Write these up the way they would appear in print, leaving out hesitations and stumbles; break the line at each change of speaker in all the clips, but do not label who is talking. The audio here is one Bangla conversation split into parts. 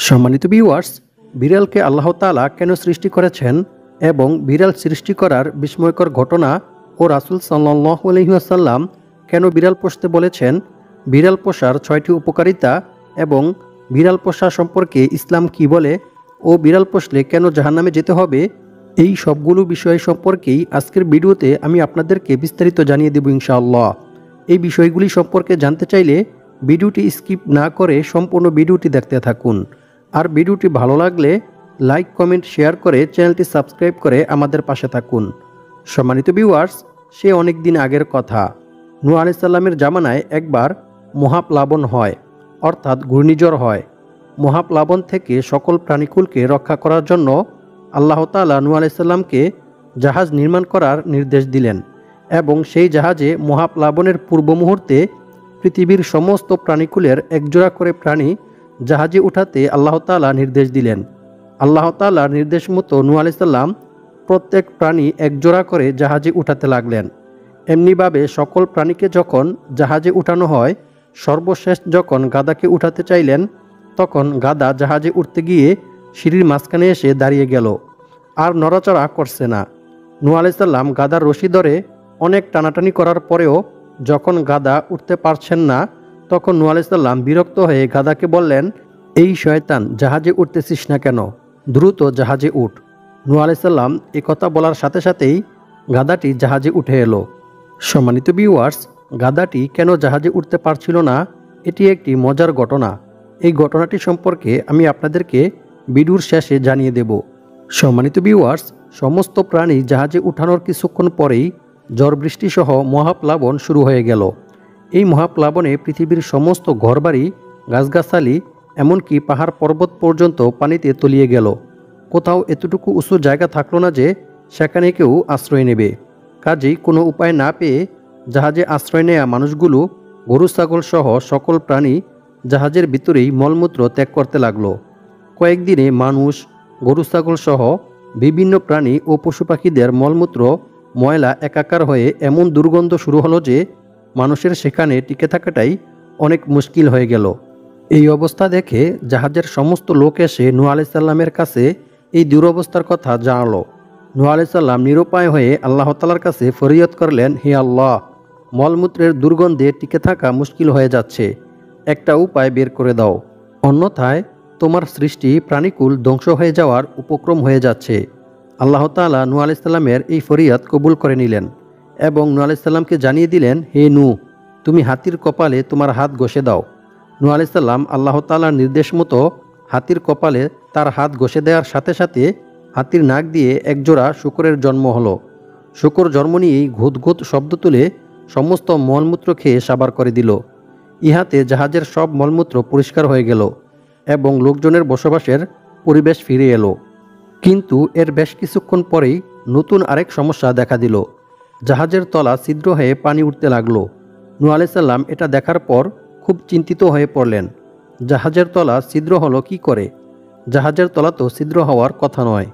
সম্মানিত ভিউয়ার্স, বিড়ালকে আল্লাহ তাআলা কেন সৃষ্টি করেছেন এবং বিড়াল সৃষ্টি করার বিস্ময়কর ঘটনা ও রাসূল সাল্লাল্লাহু আলাইহি ওয়াসাল্লাম কেন বিড়াল পোষতে বলেছেন, বিড়াল পোষার 6টি উপকারিতা এবং বিড়াল পোষা সম্পর্কে ইসলাম কি বলে ও বিড়াল পোষলে কেন জাহান্নামে যেতে হবে, এই সবগুলো বিষয় সম্পর্কেই আজকের ভিডিওতে আমি আপনাদেরকে বিস্তারিত জানিয়ে দেব ইনশাআল্লাহ। এই বিষয়গুলি সম্পর্কে জানতে চাইলে ভিডিওটি স্কিপ না করে সম্পূর্ণ ভিডিওটি দেখতে থাকুন। আর ভিডিওটি ভালো লাগলে লাইক, কমেন্ট, শেয়ার করে চ্যানেলটি সাবস্ক্রাইব করে আমাদের পাশে থাকুন। সম্মানিত ভিউয়ার্স, সে অনেক দিন আগের কথা। নূহ আলাইহিস সালামের জামানায় একবার মহাপ্লাবন হয়, অর্থাৎ ঘূর্ণিঝড় হয়। মহাপ্লাবন থেকে সকল প্রাণীকুলকে রক্ষা করার জন্য আল্লাহ তাআলা নূহ আলাইহিস সালামকে জাহাজ নির্মাণ করার নির্দেশ দিলেন এবং সেই জাহাজে মহাপ্লাবনের পূর্ব মুহূর্তে পৃথিবীর সমস্ত প্রাণীকুলের একজোড়া করে প্রাণী জাহাজে উঠাতে আল্লাহ তাআলা নির্দেশ দিলেন। আল্লাহ তাআলার নির্দেশ মতো নূহ আলাইহিস সালাম প্রত্যেক প্রাণী একজোড়া করে জাহাজে উঠাতে লাগলেন। এমনিভাবে সকল প্রাণীকে যখন জাহাজে উঠানো হয়, সর্বশেষ যখন গাধাকে উঠাতে চাইলেন, তখন গাধা জাহাজে উঠতে গিয়ে সিঁড়ির মাঝখানে এসে দাঁড়িয়ে গেল, আর নড়াচড়া করছে না। নূহ আলাইহিস সালাম গাধার রশি ধরে অনেক টানাটানি করার পরেও যখন গাধা উঠতে পারছেন না, তখন নূহ আলাইহিস সালাম বিরক্ত হয়ে গাধাকে বললেন, এই শয়তান, জাহাজে উঠতেছিস না কেন? দ্রুত জাহাজে উঠ। নূহ আলাইহিস সালাম এ কথা বলার সাথে সাথেই গাধাটি জাহাজে উঠে এলো। সম্মানিত ভিউয়ার্স, গাধাটি কেন জাহাজে উঠতে পারছিল না, এটি একটি মজার ঘটনা। এই ঘটনাটি সম্পর্কে আমি আপনাদেরকে ভিডিওর শেষে জানিয়ে দেব। সম্মানিত ভিউয়ার্স, সমস্ত প্রাণী জাহাজে উঠানোর কিছুক্ষণ পরেই ঝড় বৃষ্টি সহ মহাপ্লাবন শুরু হয়ে গেল। এই মহাপ্লাবনে পৃথিবীর সমস্ত ঘরবাড়ি, গাছগাছালি, এমনকি পাহাড় পর্বত পর্যন্ত পানিতে তলিয়ে গেল। কোথাও এতটুকু উঁচু জায়গা থাকলো না যে সেখানে কেউ আশ্রয় নেবে। কাজেই কোনো উপায় না পেয়ে জাহাজে আশ্রয় নেয়া মানুষগুলো, গরু ছাগল সহ সকল প্রাণী জাহাজের ভিতরেই মলমূত্র ত্যাগ করতে লাগলো। কয়েকদিনে মানুষ, গরু ছাগল সহ বিভিন্ন প্রাণী ও পশু পাখিদের মলমূত্র ময়লা একাকার হয়ে এমন দুর্গন্ধ শুরু হলো যে মানুষের সেখানে টিকে থাকাটাই অনেক মুশকিল হয়ে গেল। এই অবস্থা দেখে জাহাজের সমস্ত লোক এসে নূহ আলাইহিস সালামের কাছে এই দুরবস্থার কথা জানালো। নূহ আলাইহিস সালাম নিরুপায় হয়ে আল্লাহ তাআলার কাছে ফরিয়াদ করলেন, হে আল্লাহ, মলমূত্রের দুর্গন্ধে টিকে থাকা মুশকিল হয়ে যাচ্ছে, একটা উপায় বের করে দাও, অন্যথায় তোমার সৃষ্টি প্রাণীকুল ধ্বংস হয়ে যাওয়ার উপক্রম হয়ে যাচ্ছে। আল্লাহ তাআলা নূহ আলাইহিস সালামের এই ফরিয়াদ কবুল করে নিলেন এবং নূহ আলাইহিস সালামকে জানিয়ে দিলেন, হে নূহ, তুমি হাতির কপালে তোমার হাত ঘষে দাও। নূহ আলাইহিস সালাম আল্লাহ তাআলার নির্দেশ মতো হাতির কপালে তার হাত ঘষে দেওয়ার সাথে সাথে হাতির নাক দিয়ে একজোড়া শূকরের জন্ম হলো। শূকর জন্ম নিয়েই ঘুত ঘুত শব্দ তুলে সমস্ত মলমূত্র খেয়ে সাবার করে দিল। ইহাতে জাহাজের সব মলমূত্র পরিষ্কার হয়ে গেল এবং লোকজনের বসবাসের পরিবেশ ফিরে এলো। কিন্তু এর বেশ কিছুক্ষণ পরেই নতুন আরেক সমস্যা দেখা দিল। জাহাজের তলা ছিদ্র হয়ে পানি উঠতে লাগলো। নূহ আলাইহিস সালাম এটা দেখার পর খুব চিন্তিত হয়ে পড়লেন। জাহাজের তলা ছিদ্র হলো কি করে? জাহাজের তলা তো ছিদ্র হওয়ার কথা নয়।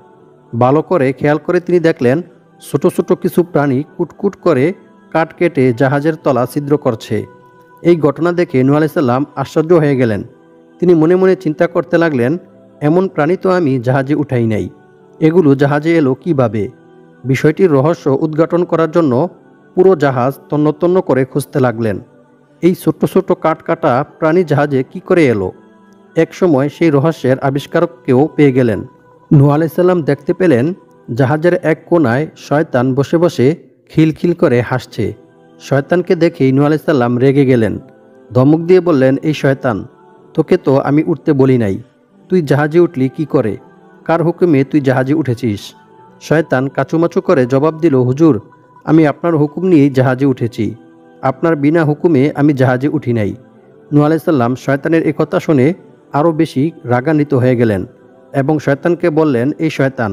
ভালো করে খেয়াল করে তিনি দেখলেন, ছোট ছোট কিছু প্রাণী কুটকুট করে কাঠ কেটে জাহাজের তলা ছিদ্র করছে। এই ঘটনা দেখে নূহ আলাইহিস সালাম আশ্চর্য হয়ে গেলেন। তিনি মনে মনে চিন্তা করতে লাগলেন, এমন প্রাণী তো আমি জাহাজে উঠাই নাই, এগুলো জাহাজে এলো কিভাবে? বিষয়টির রহস্য উদ্ঘাটন করার জন্য পুরো জাহাজ তন্ন তন্ন করে খুঁজতে লাগলেন। এই ছোট্ট ছোট্ট কাঠ কাটা প্রাণী জাহাজে কি করে এলো? একসময় সেই রহস্যের আবিষ্কারককেও পেয়ে গেলেন। নূহ আলাইহিস সালাম দেখতে পেলেন জাহাজের এক কোণায় শয়তান বসে বসে খিলখিল করে হাসছে। শয়তানকে দেখেই নূহ আলাইহিস সালাম রেগে গেলেন। ধমক দিয়ে বললেন, এই শয়তান, তোকে তো আমি উঠতে বলি নাই, তুই জাহাজে উঠলি কি করে? কার হুকুমে তুই জাহাজে উঠেছিস? শয়তান কাচুমাচু করে জবাব দিল, হুজুর, আমি আপনার হুকুম নিয়েই জাহাজে উঠেছি, আপনার বিনা হুকুমে আমি জাহাজে উঠি নাই। নূহ আলাইহিস সালাম শয়তানের এই কথা শুনে আরও বেশি রাগান্বিত হয়ে গেলেন এবং শয়তানকে বললেন, এই শয়তান,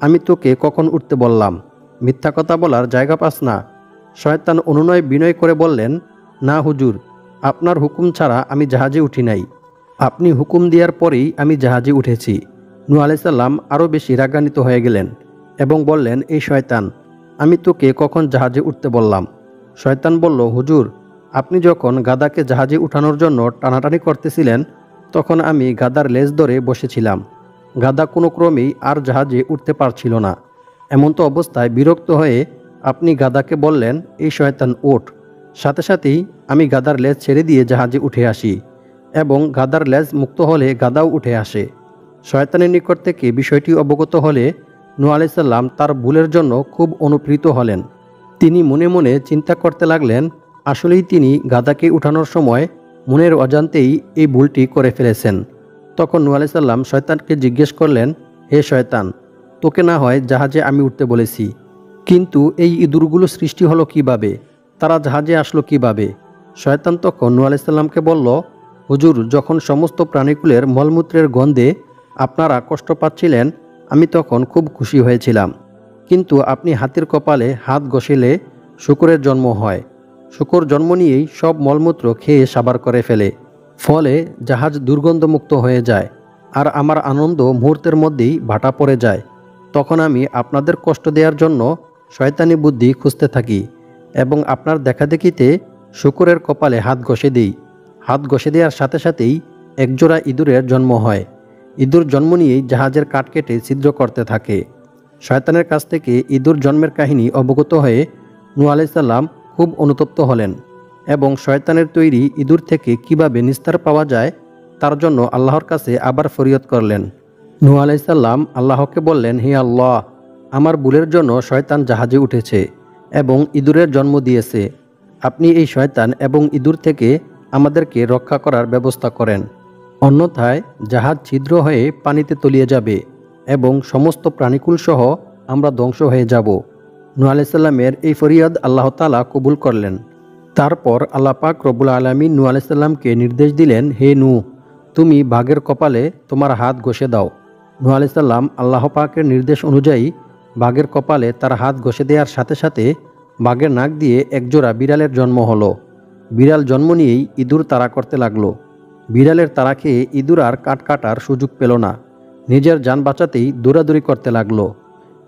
আমি তোকে কখন উঠতে বললাম? মিথ্যা কথা বলার জায়গা পাস না। শয়তান অনুনয় বিনয় করে বললেন, না হুজুর, আপনার হুকুম ছাড়া আমি জাহাজে উঠি নাই, আপনি হুকুম দেওয়ার পরেই আমি জাহাজে উঠেছি। নূহ আলাইহিস সালাম আরও বেশি রাগান্বিত হয়ে গেলেন এবং বললেন, এই শয়তান, আমি তোকে কখন জাহাজে উঠতে বললাম? শয়তান বলল, হুজুর, আপনি যখন গাধাকে জাহাজে উঠানোর জন্য টানাটানি করতেছিলেন তখন আমি গাদার লেজ ধরে বসেছিলাম। গাদা কোনো ক্রমেই আর জাহাজে উঠতে পারছিল না। এমন্ত অবস্থায় বিরক্ত হয়ে আপনি গাদাকে বললেন, এই শয়তান ওঠ। সাথে সাথেই আমি গাদার লেজ ছেড়ে দিয়ে জাহাজে উঠে আসি এবং গাদার লেজ মুক্ত হলে গাদাও উঠে আসে। শয়তানের নিকট থেকে বিষয়টি অবগত হলে নূহ আলাইহিস সালাম তার ভুলের জন্য খুব অনুপ্রীত হলেন। তিনি মনে মনে চিন্তা করতে লাগলেন, আসলেই তিনি গাদাকে উঠানোর সময় মনের অজান্তেই এই ভুলটি করে ফেলেছেন। তখন নূহ আলাইহিস সালাম শয়তানকে জিজ্ঞেস করলেন, হে শয়তান, তোকে না হয় জাহাজে আমি উঠতে বলেছি, কিন্তু এই ইঁদুরগুলো সৃষ্টি হলো কিভাবে? তারা জাহাজে আসলো কিভাবে? শয়তান তখন নূহ আলাইহিস সালামকে বলল, হুজুর, যখন সমস্ত প্রাণীকুলের মলমূত্রের গন্ধে আপনারা কষ্ট পাচ্ছিলেন, আমি তখন খুব খুশি হয়েছিলাম। কিন্তু আপনি হাতির কপালে হাত ঘষিলে শূকরের জন্ম হয়। শূকর জন্ম নিয়েই সব মলমূত্র খেয়ে সাবার করে ফেলে, ফলে জাহাজ দুর্গন্ধমুক্ত হয়ে যায়। আর আমার আনন্দ মুহূর্তের মধ্যেই ভাটা পড়ে যায়। তখন আমি আপনাদের কষ্ট দেওয়ার জন্য শয়তানি বুদ্ধি খুঁজতে থাকি এবং আপনার দেখাদেখিতে শূকরের কপালে হাত ঘষে দিই। হাত ঘষে দেওয়ার সাথে সাথেই একজোড়া ইঁদুরের জন্ম হয়। ইঁদুর জন্ম নিয়েই জাহাজের কাঠ কেটে ছিদ্র করতে থাকে। শয়তানের কাছ থেকে ইঁদুর জন্মের কাহিনী অবগত হয়ে নূহ আলাইহিস সালাম খুব অনুতপ্ত হলেন এবং শয়তানের তৈরি ইঁদুর থেকে কিভাবে নিস্তার পাওয়া যায় তার জন্য আল্লাহর কাছে আবার ফরিয়াদ করলেন। নূহ আলাইহিস সালাম আল্লাহকে বললেন, হে আল্লাহ, আমার ভুলের জন্য শয়তান জাহাজে উঠেছে এবং ইঁদুরের জন্ম দিয়েছে। আপনি এই শয়তান এবং ইঁদুর থেকে আমাদেরকে রক্ষা করার ব্যবস্থা করেন, অন্যথায় জাহাজ ছিদ্র হয়ে পানিতে তলিয়ে যাবে এবং সমস্ত প্রাণীকুল সহ আমরা ধ্বংস হয়ে যাব। নূহ আলাইহিস সালামের এই ফরিয়াদ আল্লাহ তাআলা কবুল করলেন। তারপর আল্লাহ পাক রব্বুল আলামিন নূহ আলাইহিস সালামকে নির্দেশ দিলেন, হে নূহ, তুমি বাঘের কপালে তোমার হাত ঘষে দাও। নূহ আলাইহিস সালাম আল্লাহ পাকের নির্দেশ অনুযায়ী বাঘের কপালে তার হাত ঘষে দেওয়ার সাথে সাথে বাঘের নাক দিয়ে একজোড়া বিড়ালের জন্ম হলো। বিড়াল জন্ম নিয়েই ইঁদুর তাড়া করতে লাগলো। বিড়ালের তাড়া খেয়ে ইঁদুর আর কাঠ কাটার সুযোগ পেল না, নিজের যান বাঁচাতেই দৌড়াদৌড়ি করতে লাগলো।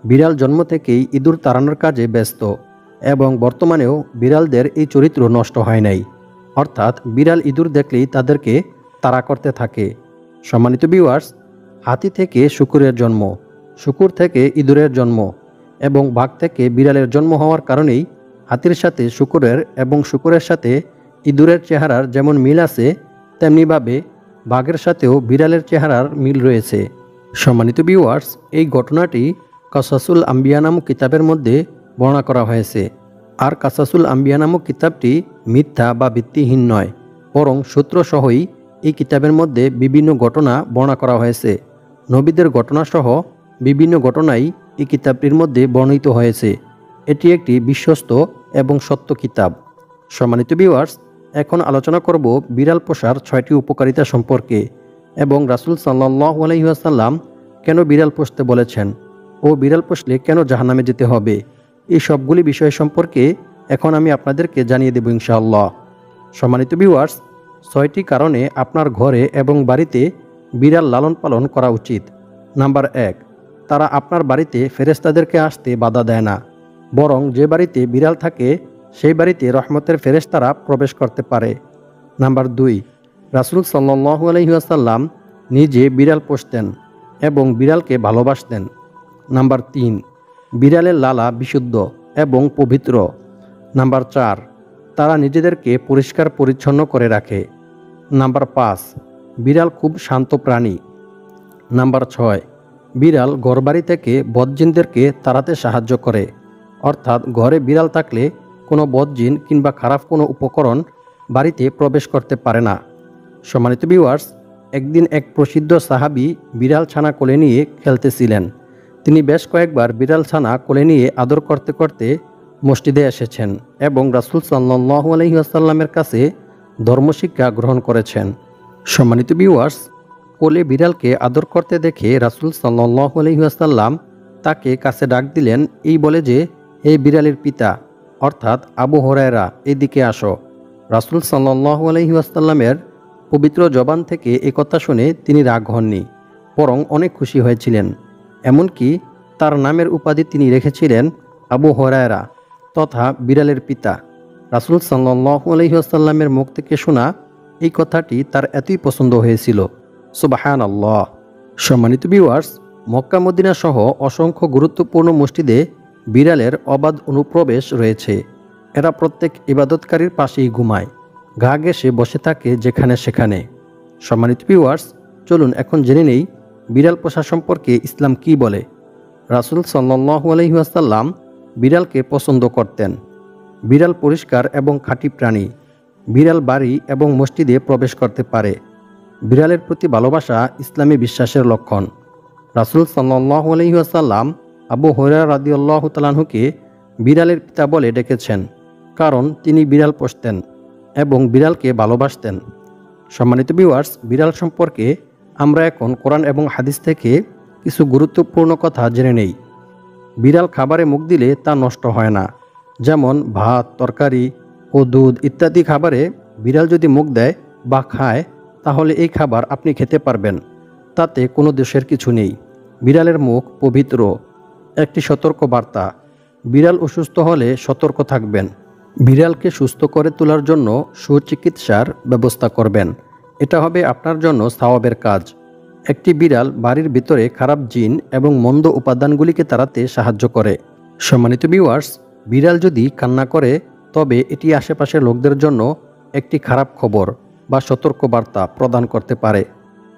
বিড়াল জন্ম থেকেই ইঁদুর তাড়ানোর কাজে ব্যস্ত এবং বর্তমানেও বিড়ালদের এই চরিত্র নষ্ট হয় নাই, অর্থাৎ বিড়াল ইঁদুর দেখলেই তাদেরকে তাড়া করতে থাকে। সম্মানিত ভিউয়ার্স, হাতি থেকে শূকরের জন্ম, শূকর থেকে ইঁদুরের জন্ম এবং বাঘ থেকে বিড়ালের জন্ম হওয়ার কারণেই হাতির সাথে শূকরের এবং শূকরের সাথে ইঁদুরের চেহারার যেমন মিল আছে, তেমনিভাবে বাঘের সাথেও বিড়ালের চেহারার মিল রয়েছে। সম্মানিত ভিউয়ার্স, এই ঘটনাটি কাসাসুল আম্বিয়া নামক কিতাবের মধ্যে বর্ণনা করা হয়েছে। আর কাসাসুল আম্বিয়া নামক কিতাবটি মিথ্যা বা ভিত্তিহীন নয়, বরং সূত্রসহই এই কিতাবের মধ্যে বিভিন্ন ঘটনা বর্ণনা করা হয়েছে। নবীদের ঘটনাসহ বিভিন্ন ঘটনাই এই কিতাবটির মধ্যে বর্ণিত হয়েছে। এটি একটি বিশ্বস্ত এবং সত্য কিতাব। সম্মানিত ভিউয়ার্স, এখন আলোচনা করব বিড়াল পোষার 6টি উপকারিতা সম্পর্কে এবং রাসূল সাল্লাল্লাহু আলাইহি ওয়াসাল্লাম কেন বিড়াল পুষতে বলেছেন ও বিড়াল পুষলে কেন জাহান্নামে যেতে হবে। এই সবগুলি বিষয় সম্পর্কে এখন আমি আপনাদেরকে জানিয়ে দেব ইনশাআল্লাহ। সম্মানিত ভিউয়ার্স, 6টি কারণে আপনার ঘরে এবং বাড়িতে বিড়াল লালন পালন করা উচিত। নাম্বার 1, তারা আপনার বাড়িতে ফেরেশতাদেরকে আসতে বাধা দেয় না, বরং যে বাড়িতে বিড়াল থাকে সেই বাড়িতে রহমতের ফেরেশতারা প্রবেশ করতে পারে। নাম্বার 2, রাসূল সাল্লাল্লাহু আলাইহি ওয়াসাল্লাম নিজে বিড়াল পুষতেন এবং বিড়ালকে ভালোবাসতেন। নাম্বার 3, বিড়ালের লালা বিশুদ্ধ এবং পবিত্র। নাম্বার 4, তারা নিজেদেরকে পরিষ্কার পরিচ্ছন্ন করে রাখে। নাম্বার 5, বিড়াল খুব শান্ত প্রাণী। নাম্বার 6, বিড়াল ঘরবাড়ি থেকে বদজিনদেরকে তাড়াতে সাহায্য করে, অর্থাৎ ঘরে বিড়াল থাকলে কোনো বদজিন কিংবা খারাপ কোনো উপকরণ বাড়িতে প্রবেশ করতে পারে না। সম্মানিত ভিউয়ার্স, একদিন এক প্রসিদ্ধ সাহাবী বিড়াল ছানা কোলে নিয়ে খেলতেছিলেন। তিনি বেশ কয়েকবার বিড়াল ছানা কোলে নিয়ে আদর করতে করতে মসজিদে এসেছেন এবং রাসূল সাল্লাল্লাহু আলাইহি ওয়াসাল্লামের কাছে ধর্মশিক্ষা গ্রহণ করেছেন। সম্মানিত ভিউয়ার্স, কোলে বিড়ালকে আদর করতে দেখে রাসূল সাল্লাল্লাহু আলাইহি ওয়াসাল্লাম তাকে কাছে ডাক দিলেন এই বলে যে, হে বিড়ালের পিতা অর্থাৎ আবু হুরায়রা, এদিকে আসো। রাসূল সাল্লাল্লাহু আলাইহি ওয়াসাল্লামের পবিত্র জবান থেকে এই কথা শুনে তিনি রাগ হননি, বরং অনেক খুশি হয়েছিলেন। এমনকি তার নামের উপাধি তিনি রেখেছিলেন আবু হুরায়রা তথা বিড়ালের পিতা। রাসূল সাল্লাল্লাহু আলাইহি ওয়াসাল্লামের মুখ থেকে শোনা এই কথাটি তার এতই পছন্দ হয়েছিল সুবহানাল্লাহ। সম্মানিত ভিউয়ার্স, মক্কা মদিনা সহ অসংখ্য গুরুত্বপূর্ণ মসজিদে বিড়ালের অবাধ অনুপ্রবেশ রয়েছে। এরা প্রত্যেক ইবাদতকারীর পাশেই ঘুমায়, গা ঘেঁষে বসে থাকে যেখানে সেখানে। সম্মানিত ভিউয়ার্স, চলুন এখন জেনে নেই বিড়াল পোষা সম্পর্কে ইসলাম কি বলে। রাসূল সাল্লাল্লাহু আলাইহি ওয়াসাল্লাম বিড়ালকে পছন্দ করতেন। বিড়াল পরিষ্কার এবং খাঁটি প্রাণী। বিড়াল বাড়ি এবং মসজিদে প্রবেশ করতে পারে। বিড়ালের প্রতি ভালোবাসা ইসলামী বিশ্বাসের লক্ষণ। রাসূল সাল্লাল্লাহু আলাইহি ওয়াসাল্লাম আবু হুরায়রা রাদিয়াল্লাহু তাআলা আনহুকে বিড়ালের পিতা বলে ডেকেছেন, কারণ তিনি বিড়াল পোষতেন এবং বিড়ালকে ভালোবাসতেন। সম্মানিত ভিউয়ার্স, বিড়াল সম্পর্কে আমরা এখন কোরআন এবং হাদিস থেকে কিছু গুরুত্বপূর্ণ কথা জেনে নেই। বিড়াল খাবারে মুখ দিলে তা নষ্ট হয় না। যেমন ভাত, তরকারি ও দুধ ইত্যাদি খাবারে বিড়াল যদি মুখ দেয় বা খায়, তাহলে এই খাবার আপনি খেতে পারবেন, তাতে কোনো দোষের কিছু নেই। বিড়ালের মুখ পবিত্র। একটি সতর্ক বার্তা, বিড়াল অসুস্থ হলে সতর্ক থাকবেন। বিড়ালকে সুস্থ করে তোলার জন্য সুচিকিৎসার ব্যবস্থা করবেন। এটা হবে আপনার জন্য সওয়াবের কাজ। একটি বিড়াল বাড়ির ভিতরে খারাপ জিন এবং মন্দ উপাদানগুলিকে তাড়াতে সাহায্য করে। সম্মানিত ভিউয়ার্স, বিড়াল যদি কান্না করে, তবে এটি আশেপাশের লোকদের জন্য একটি খারাপ খবর বা সতর্ক বার্তা প্রদান করতে পারে।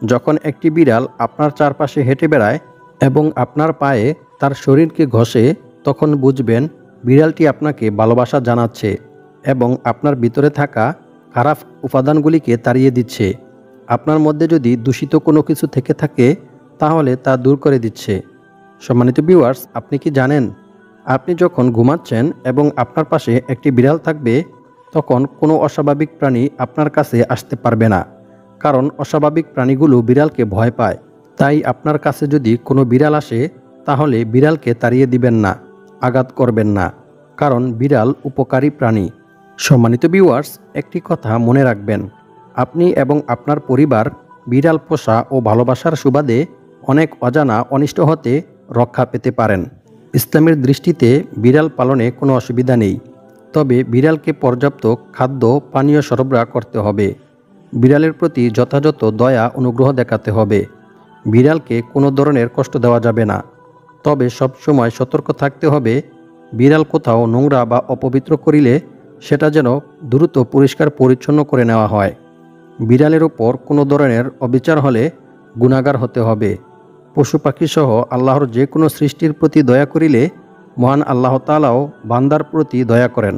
যখন একটি বিড়াল আপনার চারপাশে হেঁটে বেড়ায় এবং আপনার পায়ে তার শরীরকে ঘষে, তখন বুঝবেন বিড়ালটি আপনাকে ভালোবাসা জানাচ্ছে এবং আপনার ভিতরে থাকা খারাপ উপাদানগুলিকে তাড়িয়ে দিচ্ছে। আপনার মধ্যে যদি দূষিত কোনো কিছু থেকে থাকে, তাহলে তা দূর করে দিচ্ছে। সম্মানিত ভিউয়ার্স, আপনি কি জানেন, আপনি যখন ঘুমাচ্ছেন এবং আপনার পাশে একটি বিড়াল থাকবে, তখন কোনো অস্বাভাবিক প্রাণী আপনার কাছে আসতে পারবে না, কারণ অস্বাভাবিক প্রাণীগুলো বিড়ালকে ভয় পায়। তাই আপনার কাছে যদি কোনো বিড়াল আসে, তাহলে বিড়ালকে তাড়িয়ে দিবেন না, আঘাত করবেন না, কারণ বিড়াল উপকারী প্রাণী। সম্মানিত ভিউয়ার্স, একটি কথা মনে রাখবেন, আপনি এবং আপনার পরিবার বিড়াল পোষা ও ভালোবাসার সুবাদে অনেক অজানা অনিষ্ট হতে রক্ষা পেতে পারেন। ইসলামের দৃষ্টিতে বিড়াল পালনে কোনো অসুবিধা নেই, তবে বিড়ালকে পর্যাপ্ত খাদ্য পানীয় সরবরাহ করতে হবে। বিড়ালের প্রতি যথাযথ দয়া অনুগ্রহ দেখাতে হবে। বিড়ালকে কোনো ধরনের কষ্ট দেওয়া যাবে না, তবে সবসময় সতর্ক থাকতে হবে। বিড়াল কোথাও নোংরা বা অপবিত্র করিলে সেটা যেন দ্রুত পরিষ্কার পরিচ্ছন্ন করে নেওয়া হয়। বিড়ালের ওপর কোনো ধরনের অবিচার হলে গুনাহগার হতে হবে। পশু পাখি সহ আল্লাহর যে কোনো সৃষ্টির প্রতি দয়া করিলে মহান আল্লাহ তাআলাও বান্দার প্রতি দয়া করেন,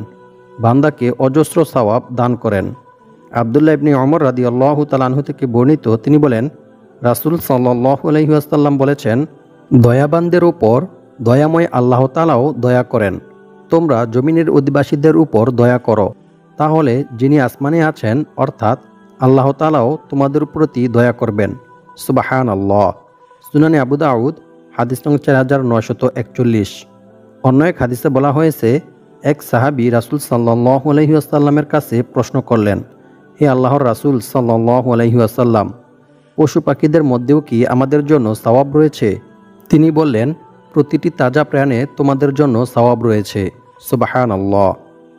বান্দাকে অজস্র সওয়াব দান করেন। আব্দুল্লাহ ইবনে ওমর রাদিয়াল্লাহু তাআলা আনহু থেকে বর্ণিত, তিনি বলেন, রাসূল সাল্লাল্লাহু আলাইহি ওয়াসাল্লাম বলেছেন, দয়াবানদের উপর দয়াময় আল্লাহ তাআলাও দয়া করেন। তোমরা জমিনের অধিবাসীদের উপর দয়া করো, তাহলে যিনি আসমানে আছেন অর্থাৎ আল্লাহ তাআলাও তোমাদের প্রতি দয়া করবেন। সুবহানাল্লাহ। সুনানে আবু দাউদ, হাদিস নং 4941। অন্য এক হাদিসে বলা হয়েছে, এক সাহাবী রাসূল সাল্লাল্লাহু আলাইহি ওয়াসাল্লামের কাছে প্রশ্ন করলেন, হে আল্লাহর রাসূল সাল্লাল্লাহু আলাইহি ওয়াসাল্লাম, পশু পাখিদের মধ্যেও কি আমাদের জন্য সওয়াব রয়েছে? তিনি বললেন, প্রতিটি তাজা প্রাণে তোমাদের জন্য সওয়াব রয়েছে। সুবহানাল্লাহ।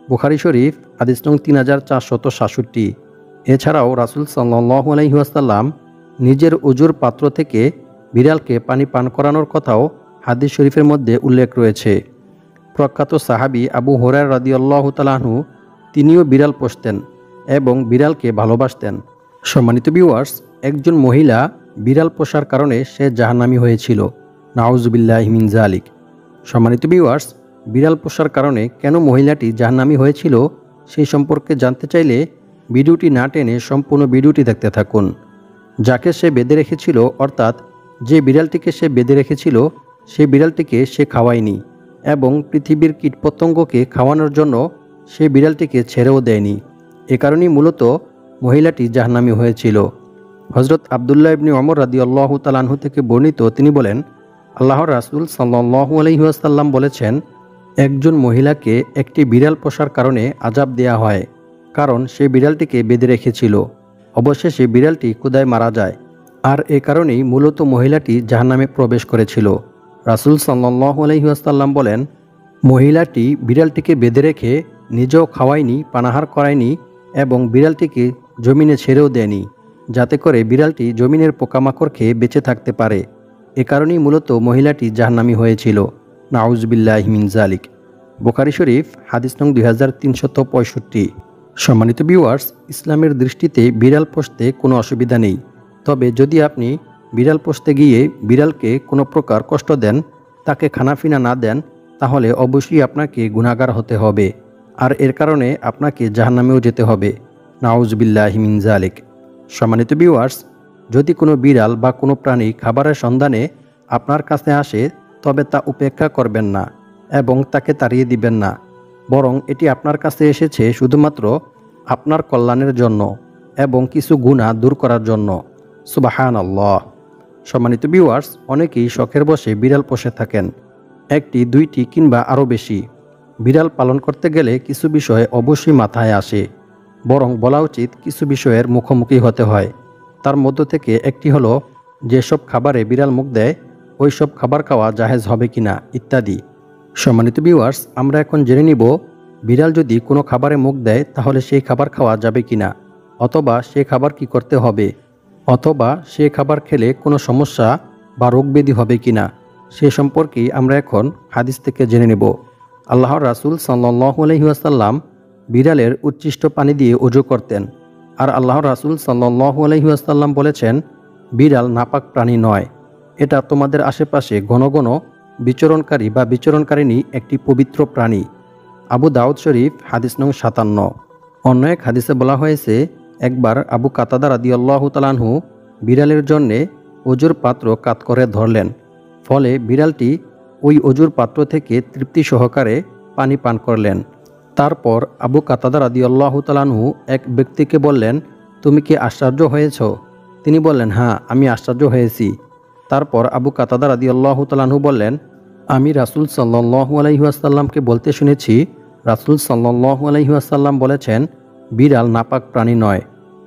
বুখারী শরীফ, হাদিস নং 3467। এছাড়াও রাসূল সাল্লাল্লাহু আলাইহি ওয়াসাল্লাম নিজের উজুর পাত্র থেকে বিড়ালকে পানি পান করানোর কথাও হাদিস শরীফের মধ্যে উল্লেখ রয়েছে। প্রখ্যাত সাহাবী আবু হুরায়রা রাদিয়াল্লাহু তাআলা আনহু, তিনিও বিড়াল পোষতেন এবং বিড়ালকে ভালোবাসতেন। সম্মানিত ভিউয়ার্স, একজন মহিলা বিড়াল পোষার কারণে সে জাহান্নামী হয়েছিল। নাউজুবিল্লাহি মিন যালিক। সম্মানিত ভিউয়ার্স, বিড়াল পোষার কারণে কেন মহিলাটি জাহান্নামী হয়েছিল সেই সম্পর্কে জানতে চাইলে ভিডিওটি না টেনে সম্পূর্ণ ভিডিওটি দেখতে থাকুন। যাকে সে বেঁধে রেখেছিল, অর্থাৎ যে বিড়ালটিকে সে বেঁধে রেখেছিল, সেই বিড়ালটিকে সে খাওয়ায়নি এবং পৃথিবীর কীটপতঙ্গকে খাওয়ানোর জন্য সে বিড়ালটিকে ছেড়েও দেয়নি। এ কারণেই মূলত মহিলাটি জাহান্নামী হয়েছিল। হযরত আব্দুল্লাহ ইবনে ওমর রাদিয়াল্লাহু তাআলা আনহু থেকে বর্ণিত, তিনি বলেন, আল্লাহর রাসূল সাল্লাল্লাহু আলাইহি ওয়াসাল্লাম বলেছেন, একজন মহিলাকে একটি বিড়াল পোষার কারণে আযাব দেয়া হয়, কারণ সে বিড়ালটিকে বেঁধে রেখেছিল। অবশেষে বিড়ালটি ক্ষুধায় মারা যায়, আর এ কারণেই মূলত মহিলাটি জাহান্নামে প্রবেশ করেছিল। রাসূল সাল্লাল্লাহু আলাইহি ওয়াসাল্লাম বলেন, মহিলাটি বিড়ালটিকে বেঁধে রেখে নিজেও খাওয়ায়নি, পানাহার করায়নি এবং বিড়ালটিকে জমিনে ছেড়েও দেয়নি। যাতে করে বিড়ালটি জমিনের পোকামাকড় খেয়ে বেঁচে থাকতে পারে। এ কারণেই মূলত মহিলাটি জাহান্নামী হয়েছিল। নাউজুবিল্লাহি মিন যালিক। বুখারী শরীফ হাদিস নং 2365। সম্মানিত ভিউয়ার্স, ইসলামের দৃষ্টিতে বিড়াল পোষতে কোনো অসুবিধা নেই। তবে যদি আপনি বিড়াল পোষতে গিয়ে বিড়ালকে কোনো প্রকার কষ্ট দেন, তাকে খানাফিনা না দেন, তাহলে অবশ্যই আপনাকে গুনাহগার হতে হবে, আর এর কারণে আপনাকে জাহান্নামেও যেতে হবে। নাউজুবিল্লাহি মিন যালিক। সম্মানিত ভিউয়ার্স, যদি কোনো বিড়াল বা কোনো প্রাণী খাবারের সন্ধানে আপনার কাছে আসে, তবে তা উপেক্ষা করবেন না এবং তাকে তাড়িয়ে দিবেন না, বরং এটি আপনার কাছে এসেছে শুধুমাত্র আপনার কল্যাণের জন্য এবং কিছু গুনাহ দূর করার জন্য। সুবহানাল্লাহ। সম্মানিত ভিউয়ার্স, অনেকেই শখের বশে বিড়াল পোষে থাকেন, একটি, দুইটি কিংবা আরও বেশি। বিড়াল পালন করতে গেলে কিছু বিষয় অবশ্যই মাথায় আসে, বরং বলা উচিত কিছু বিষয়ের মুখোমুখি হতে হয়। তার মধ্য থেকে একটি হলো যেসব খাবারে বিড়াল মুখ দেয় ওই সব খাবার খাওয়া জায়েজ হবে কিনা ইত্যাদি। সম্মানিত ভিউয়ার্স, আমরা এখন জেনে নিব বিড়াল যদি কোনো খাবারে মুখ দেয় তাহলে সেই খাবার খাওয়া যাবে কিনা, অথবা সে খাবার কি করতে হবে, অথবা সে খাবার খেলে কোনো সমস্যা বা রোগ ব্যাধি হবে কিনা, সে সম্পর্কে আমরা এখন হাদিস থেকে জেনে নেব। আল্লাহর রাসূল সাল্লাল্লাহু আলাইহি ওয়াসাল্লাম বিড়ালের উচ্ছিষ্ট পানি দিয়ে ওযু করতেন। আর আল্লাহর রাসূল সাল্লাল্লাহু আলাইহি ওয়াসাল্লাম বলেছেন, বিড়াল নাপাক প্রাণী নয়, এটা তোমাদের আশেপাশে ঘন ঘন বিচরণকারী বা বিচরণকারিণী একটি পবিত্র প্রাণী। আবু দাউদ শরীফ হাদিস নং 57। অন্য এক হাদিসে বলা হয়েছে, একবার আবু কাতাদা রাদিয়াল্লাহু তাআলা আনহু বিড়ালের জন্যে অজুর পাত্র কাত করে ধরলেন, ফলে বিড়ালটি ওই অজুর পাত্র থেকে তৃপ্তি সহকারে পানি পান করলেন। তারপর আবু কাতাদা রাদিয়াল্লাহু তাআলা আনহু এক ব্যক্তিকে বললেন, তুমি কি আশ্চর্য হয়েছ? তিনি বললেন, হ্যাঁ, আমি আশ্চর্য হয়েছি। তারপর আবু কাতাদা রাদিয়াল্লাহু তাআলা আনহু বললেন, আমি রাসূল সাল্লাল্লাহু আলাইহি ওয়াসাল্লামকে বলতে শুনেছি, রাসূল সাল্লাল্লাহু আলাইহি ওয়াসাল্লাম বলেছেন, বিড়াল নাপাক প্রাণী নয়,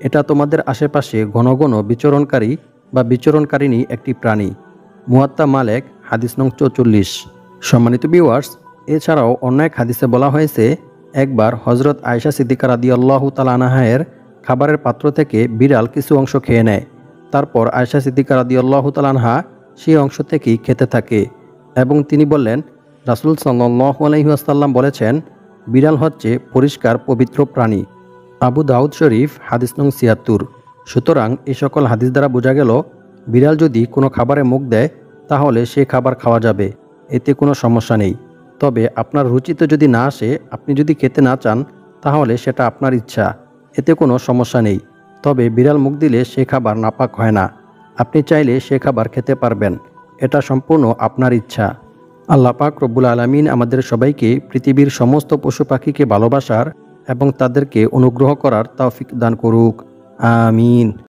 এটা তোমাদের আশেপাশে ঘন ঘন বিচরণকারী বা বিচরণকারিণী একটি প্রাণী। মুয়াত্তা মালিক হাদিস নং 44। সম্মানিত ভিউয়ার্স, এছাড়াও অন্য এক হাদিসে বলা হয়েছে, একবার হযরত আয়েশা সিদ্দিকা রাদিয়াল্লাহু তাআলা আনহার খাবারের পাত্র থেকে বিড়াল কিছু অংশ খেয়ে নেয়। তারপর আয়েশা সিদ্দিকা রাদিয়াল্লাহু তাআলা আনহা সেই অংশ থেকেই খেতে থাকে এবং তিনি বললেন, রাসূল সাল্লাল্লাহু আলাইহি ওয়াসাল্লাম বলেছেন, বিড়াল হচ্ছে পরিষ্কার পবিত্র প্রাণী। আবু দাউদ শরীফ হাদিস নং ৭৬। সুতরাং এই সকল হাদিস দ্বারা বোঝা গেল, বিড়াল যদি কোনো খাবারে মুখ দেয় তাহলে সে খাবার খাওয়া যাবে, এতে কোনো সমস্যা নেই। তবে আপনার রুচিতে যদি না আসে, আপনি যদি খেতে না চান, তাহলে সেটা আপনার ইচ্ছা, এতে কোনো সমস্যা নেই। তবে বিড়াল মুখ দিলে সে খাবার নাপাক হয় না, আপনি চাইলে সে খাবার খেতে পারবেন, এটা সম্পূর্ণ আপনার ইচ্ছা। আল্লাহ পাক রব্বুল আলামিন আমাদের সবাইকে পৃথিবীর সমস্ত পশু পাখিকে ভালোবাসার এবং তাদেরকে অনুগ্রহ করার তৌফিক দান করুক। আমিন।